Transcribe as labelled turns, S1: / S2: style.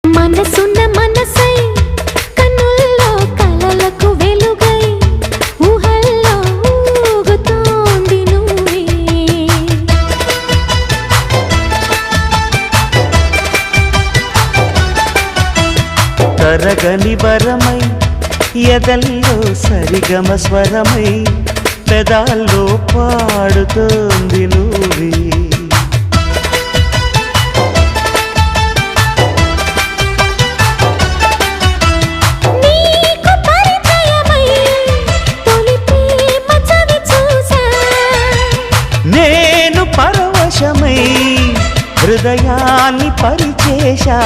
S1: మనసున్న మనసై కన్నుల్లో కలలకు వెలుగై ఊహల్లో ఊగుతోంది నువ్వే
S2: తరగని వరమై ఎదల్లో సరిగమ స్వరమై పెదాల్లో పాడుతోంది నువ్వే నేను పరవశమై హృదయాన్ని పరిచేశా